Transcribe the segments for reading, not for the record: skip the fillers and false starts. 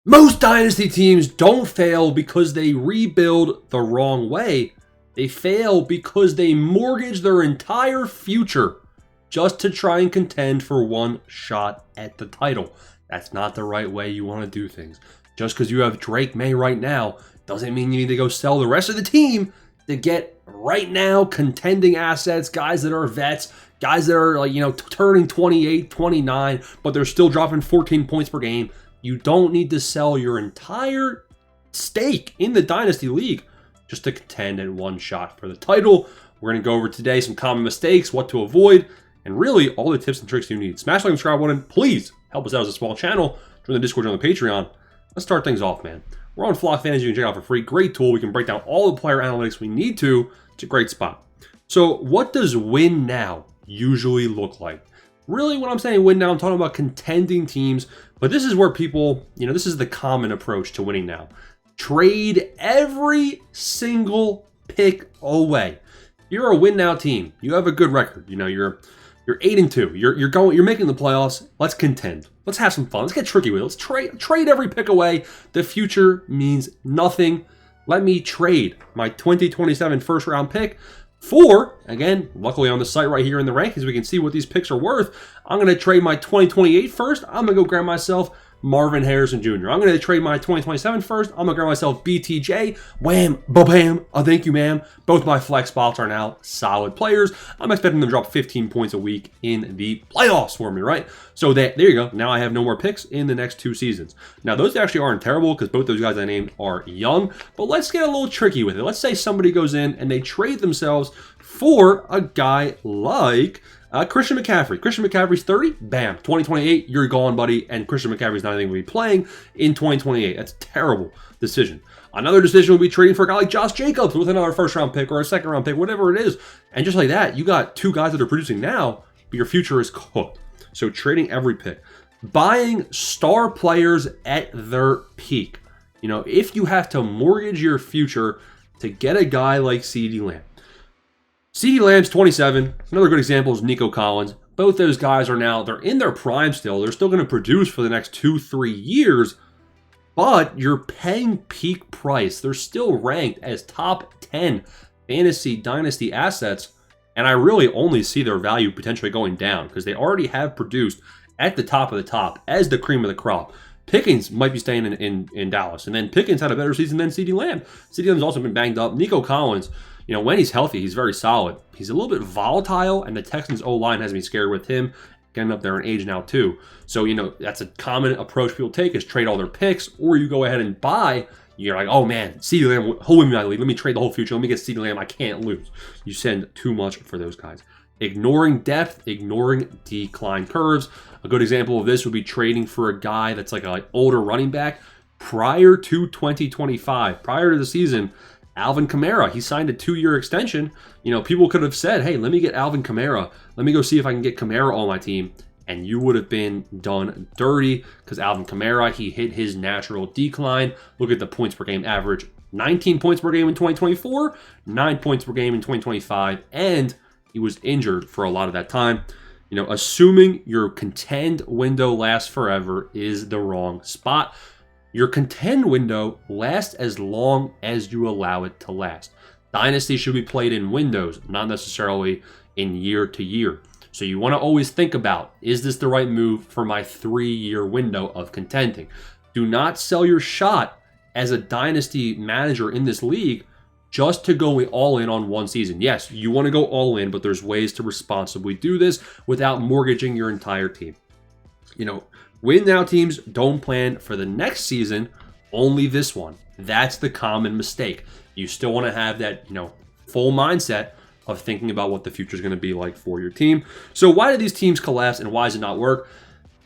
Most dynasty teams don't fail because they rebuild the wrong way. They fail because they mortgage their entire future just to try and contend for one shot at the title. That's not the right way you want to do things. Just because you have Drake May right now doesn't mean you need to go sell the rest of the team to get right now contending assets, guys that are vets, guys that are turning 28, 29, but they're still dropping 14 points per game. You don't need to sell your entire stake in the Dynasty League just to contend at one shot for the title. We're going to go over today some common mistakes, what to avoid, and really all the tips and tricks you need. Smash like and subscribe button. Please help us out as a small channel. Join the Discord, join the Patreon. Let's start things off, man. We're on Flock Fantasy. You can check out for free. Great tool. We can break down all the player analytics we need to. It's a great spot. So what does win now usually look like? Really, when I'm saying win now, I'm talking about contending teams. But this is where people, this is the common approach to winning now. Trade every single pick away. You're a win now team. You have a good record. You're 8-2. You're making the playoffs. Let's contend. Let's have some fun. Let's get tricky with it. Let's trade every pick away. The future means nothing. Let me trade my 2027 first round pick for, again, luckily on the site right here in the rankings, we can see what these picks are worth. I'm going to trade my 2028 first. I'm going to go grab myself Marvin Harrison Jr. I'm going to trade my 2027 first. I'm going to grab myself BTJ. Wham, ba-bam. Oh, thank you, ma'am. Both my flex spots are now solid players. I'm expecting them to drop 15 points a week in the playoffs for me, right? So there you go. Now I have no more picks in the next 2 seasons. Now, those actually aren't terrible because both those guys I named are young. But let's get a little tricky with it. Let's say somebody goes in and they trade themselves for a guy like Christian McCaffrey. Christian McCaffrey's 30. Bam. 2028, you're gone, buddy. And Christian McCaffrey's not even going to be playing in 2028. That's a terrible decision. Another decision would be trading for a guy like Josh Jacobs with another first-round pick or a second-round pick, whatever it is. And just like that, you got 2 guys that are producing now, but your future is cooked. So trading every pick. Buying star players at their peak. If you have to mortgage your future to get a guy like CeeDee Lamb. CeeDee Lamb's 27. Another good example is Nico Collins. Both those guys they're in their prime still. They're still going to produce for the next 2-3 years, but you're paying peak price. They're still ranked as top 10 fantasy dynasty assets, and I really only see their value potentially going down because they already have produced at the top of the top as the cream of the crop. Pickens might be staying in Dallas, and then Pickens had a better season than CeeDee Lamb. CeeDee Lamb's also been banged up. Nico Collins, when he's healthy, he's very solid. He's a little bit volatile, and the Texans' O-line has me scared with him getting up there in age now too. So, that's a common approach people take is trade all their picks, or you go ahead and buy. You're like, oh man, CeeDee Lamb, he'll win me my league. Let me trade the whole future. Let me get CeeDee Lamb. I can't lose. You send too much for those guys. Ignoring depth, ignoring decline curves. A good example of this would be trading for a guy that's like an older running back prior to 2025, prior to the season. Alvin Kamara, he signed a 2-year extension. People could have said, hey, let me get Alvin Kamara. Let me go see if I can get Kamara on my team. And you would have been done dirty because Alvin Kamara, he hit his natural decline. Look at the points per game average. 19 points per game in 2024, 9 points per game in 2025, and he was injured for a lot of that time. Assuming your contend window lasts forever is the wrong spot. Your contend window lasts as long as you allow it to last. Dynasty should be played in windows, not necessarily in year to year. So you want to always think about, is this the right move for my 3-year window of contending? Do not sell your shot as a dynasty manager in this league just to go all in on one season. Yes, you want to go all in, but there's ways to responsibly do this without mortgaging your entire team. Win now teams don't plan for the next season, only this one. That's the common mistake. You still want to have that, full mindset of thinking about what the future is going to be like for your team. So why do these teams collapse and why does it not work?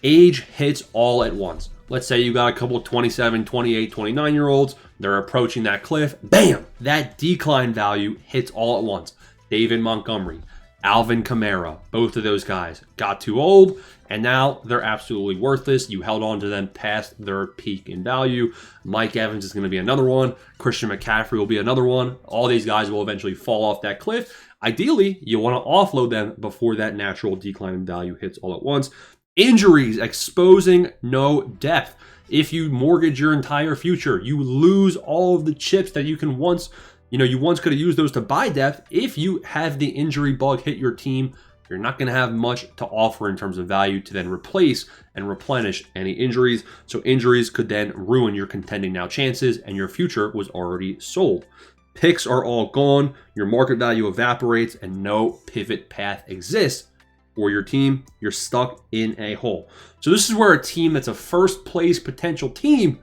Age hits all at once. Let's say you got a couple of 27, 28, 29-year-olds. They're approaching that cliff. Bam! That decline value hits all at once. David Montgomery, Alvin Kamara, both of those guys got too old, and now they're absolutely worthless. You held on to them past their peak in value. Mike Evans is going to be another one. Christian McCaffrey will be another one. All these guys will eventually fall off that cliff. Ideally, you want to offload them before that natural decline in value hits all at once. Injuries, exposing no depth. If you mortgage your entire future, you lose all of the chips that you can once, you once could have used those to buy depth. If you have the injury bug hit your team, you're not going to have much to offer in terms of value to then replace and replenish any injuries. So injuries could then ruin your contending now chances, and your future was already sold. Picks are all gone, your market value evaporates, and no pivot path exists for your team. You're stuck in a hole. So this is where a team that's a first place potential team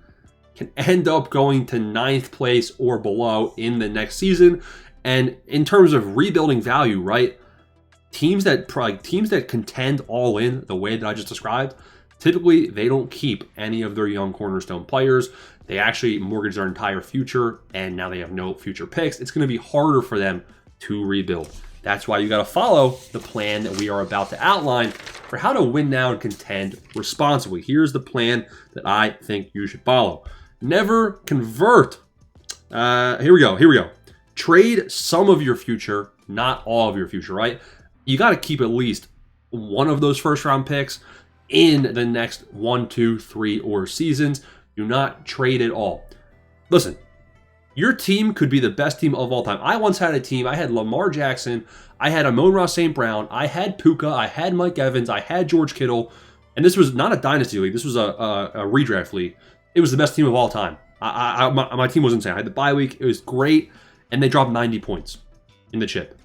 can end up going to 9th place or below in the next season. And in terms of rebuilding value, right? Teams that contend all in the way that I just described, typically they don't keep any of their young cornerstone players. They actually mortgage their entire future, and now they have no future picks. It's going to be harder for them to rebuild. That's why you got to follow the plan that we are about to outline for how to win now and contend responsibly. Here's the plan that I think you should follow. Never convert. Here we go. Trade some of your future, not all of your future, right? You got to keep at least one of those first round picks in the next 1, 2, 3, or seasons. Do not trade it all. Listen, your team could be the best team of all time. I once had a team. I had Lamar Jackson. I had Amon-Ra St. Brown. I had Puka. I had Mike Evans. I had George Kittle. And this was not a dynasty league. This was a redraft league. It was the best team of all time. My team was insane. I had the bye week. It was great. And they dropped 90 points in the chip.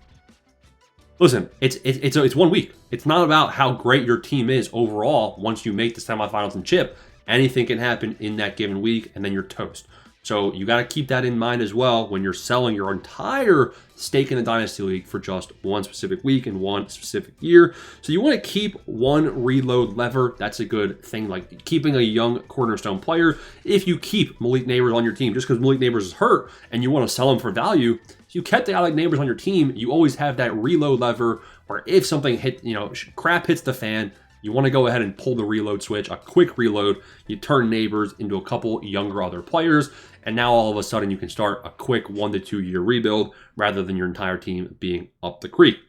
Listen, it's 1 week. It's not about how great your team is overall once you make the semifinals and chip. Anything can happen in that given week, and then you're toast. So you got to keep that in mind as well when you're selling your entire stake in the Dynasty League for just one specific week and one specific year. So you want to keep one reload lever. That's a good thing, like keeping a young cornerstone player. If you keep Malik Neighbors on your team, just because Malik Neighbors is hurt and you want to sell him for value, if you kept the Malik Neighbors on your team, you always have that reload lever where if something crap hits the fan, you want to go ahead and pull the reload switch, a quick reload. You turn Neighbors into a couple younger other players, and now all of a sudden you can start a quick 1 to 2 year rebuild rather than your entire team being up the creek.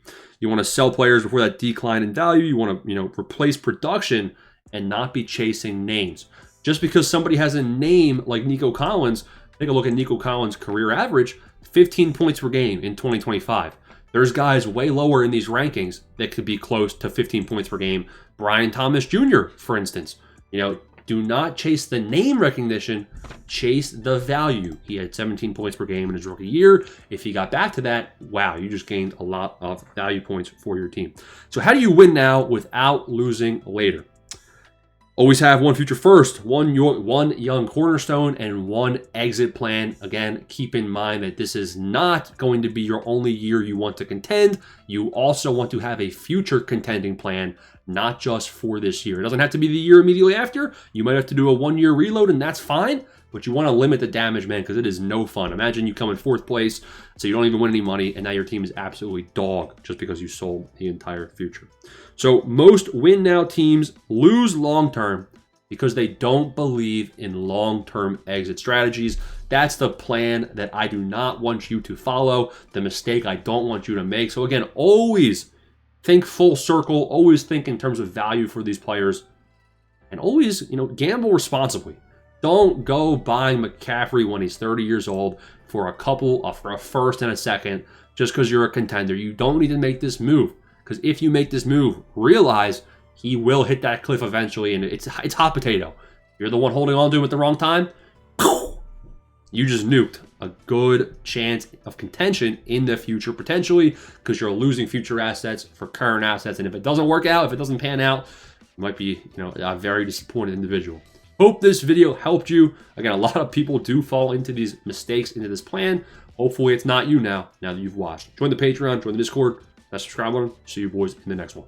You want to sell players before that decline in value. You want to replace production and not be chasing names. Just because somebody has a name like Nico Collins, take a look at Nico Collins' career average, 15 points per game in 2025. There's guys way lower in these rankings that could be close to 15 points per game. Brian Thomas Jr., for instance. Do not chase the name recognition, chase the value. He had 17 points per game in his rookie year. If he got back to that, wow, you just gained a lot of value points for your team. So how do you win now without losing later? Always have one future first, one young cornerstone, and one exit plan. Again, keep in mind that this is not going to be your only year you want to contend. You also want to have a future contending plan, not just for this year. It doesn't have to be the year immediately after. You might have to do a 1 year reload, and that's fine. But you want to limit the damage, man, because it is no fun. Imagine you come in 4th place, so you don't even win any money, and now your team is absolutely dog just because you sold the entire future. So most win now teams lose long-term because they don't believe in long-term exit strategies. That's the plan that I do not want you to follow, the mistake I don't want you to make. So again, always think full circle, always think in terms of value for these players, and always, gamble responsibly. Don't go buying McCaffrey when he's 30 years old for a first and a second just because you're a contender. You don't need to make this move, because if you make this move, realize he will hit that cliff eventually, and it's hot potato. You're the one holding on to him at the wrong time. You just nuked a good chance of contention in the future potentially, because you're losing future assets for current assets. And if it doesn't work out, if it doesn't pan out, you might be a very disappointed individual. Hope this video helped you. Again, a lot of people do fall into these mistakes, into this plan. Hopefully it's not you now that you've watched. Join the Patreon, join the Discord, that subscribe button. See you boys in the next one.